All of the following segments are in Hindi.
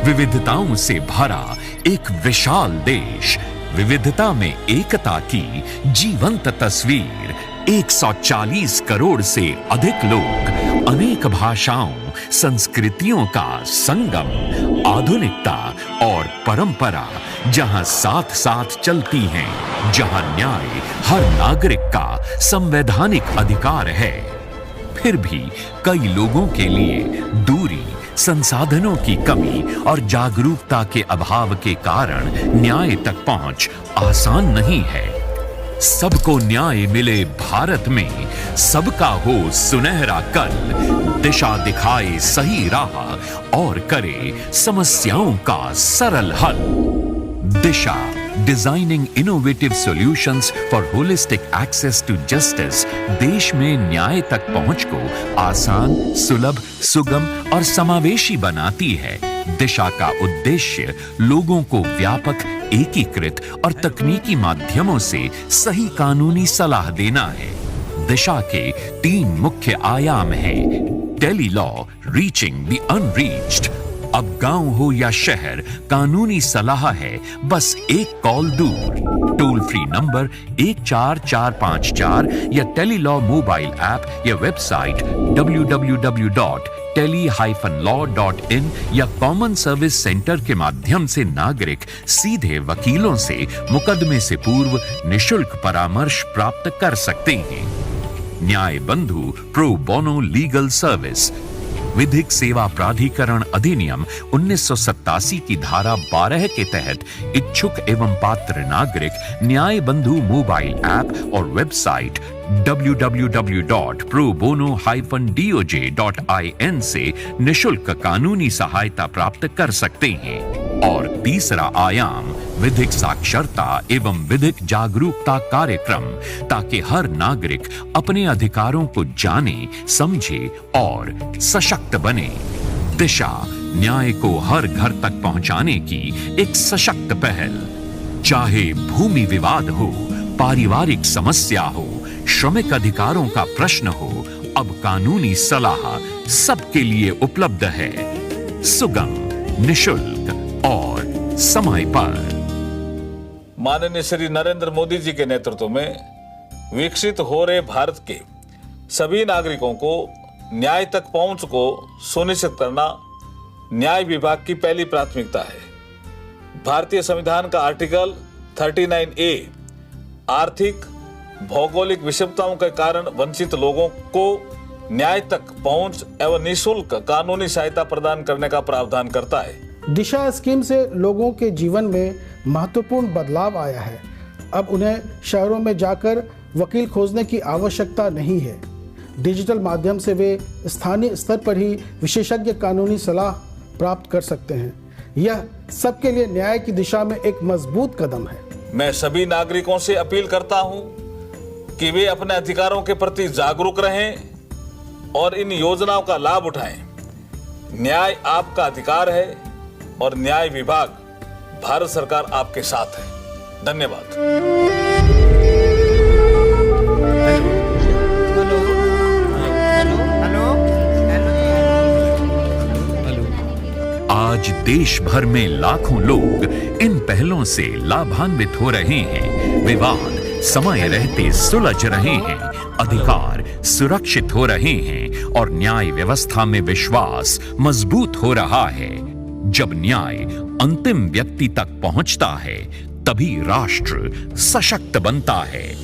विविधताओं से भरा एक विशाल देश, विविधता में एकता की जीवंत तस्वीर। 140 करोड़ से अधिक लोग, अनेक भाषाओं, संस्कृतियों का संगम, आधुनिकता और परंपरा जहां साथ साथ चलती हैं, जहां न्याय हर नागरिक का संवैधानिक अधिकार है। फिर भी कई लोगों के लिए दूरी, संसाधनों की कमी और जागरूकता के अभाव के कारण न्याय तक पहुंच आसान नहीं है। सबको न्याय मिले भारत में, सबका हो सुनहरा कल, दिशा दिखाए सही राह और करे समस्याओं का सरल हल। Disha, designing innovative solutions for holistic access to justice, देश में न्याय तक पहुंच को आसान, सुलभ, सुगम और समावेशी बनाती है। दिशा का उद्देश्य लोगों को व्यापक, एकीकृत और तकनीकी माध्यमों से सही कानूनी सलाह देना है। दिशा के 3 मुख्य आयाम हैं। Tele law, reaching the unreached. अब गांव हो या शहर, कानूनी सलाह है बस एक कॉल दूर। टोल फ्री नंबर 14454 या टेलीलॉ मोबाइल ऐप या वेबसाइट www.tele-law.in या कॉमन सर्विस सेंटर के माध्यम से नागरिक सीधे वकीलों से मुकदमे से पूर्व निशुल्क परामर्श प्राप्त कर सकते हैं। न्याय बंधु प्रो बोनो लीगल सर्विस। विधिक सेवा प्राधिकरण अधिनियम 1987 की धारा 12 के तहत इच्छुक एवं पात्र नागरिक न्याय बंधु मोबाइल ऐप और वेबसाइट www.probono-doj.in से निशुल्क कानूनी सहायता प्राप्त कर सकते हैं। और तीसरा आयाम, विधिक साक्षरता एवं विधिक जागरूकता कार्यक्रम, ताकि हर नागरिक अपने अधिकारों को जाने, समझे और सशक्त बने। दिशा, न्याय को हर घर तक पहुंचाने की एक सशक्त पहल। चाहे भूमि विवाद हो, पारिवारिक समस्या हो, श्रमिक अधिकारों का प्रश्न हो, अब कानूनी सलाह सबके लिए उपलब्ध है। सुगम, निशुल्क और समय पर। माननीय श्री नरेंद्र मोदी जी के नेतृत्व में विकसित हो रहे भारत के सभी नागरिकों को न्याय तक पहुंच को सुनिश्चित करना न्याय विभाग की पहली प्राथमिकता है। भारतीय संविधान का आर्टिकल 39A आर्थिक, भौगोलिक विषमताओं के कारण वंचित लोगों को न्याय तक पहुंच एवं निःशुल्क कानूनी सहायता प्रदान करने का प्रावधान करता है। दिशा स्कीम से लोगों के जीवन में महत्वपूर्ण बदलाव आया है। अब उन्हें शहरों में जाकर वकील खोजने की आवश्यकता नहीं है। डिजिटल माध्यम से वे स्थानीय स्तर पर ही विशेषज्ञ कानूनी सलाह प्राप्त कर सकते हैं। यह सबके लिए न्याय की दिशा में एक मजबूत कदम है। मैं सभी नागरिकों से अपील करता हूं कि वे अपने अधिकारों के प्रति जागरूक रहें और इन योजनाओं का लाभ उठाएं। न्याय आपका अधिकार है और न्याय विभाग, भारत सरकार आपके साथ है। धन्यवाद। आज देश भर में लाखों लोग इन पहलों से लाभान्वित हो रहे हैं। विवाद समय रहते सुलझ रहे हैं, अधिकार सुरक्षित हो रहे हैं और न्याय व्यवस्था में विश्वास मजबूत हो रहा है। जब न्याय अंतिम व्यक्ति तक पहुंचता है, तभी राष्ट्र सशक्त बनता है।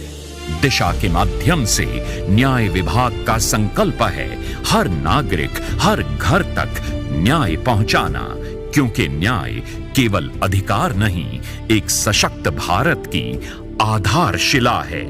दिशा के माध्यम से न्याय विभाग का संकल्प है हर नागरिक, हर घर तक न्याय पहुंचाना, क्योंकि न्याय केवल अधिकार नहीं, एक सशक्त भारत की आधारशिला है।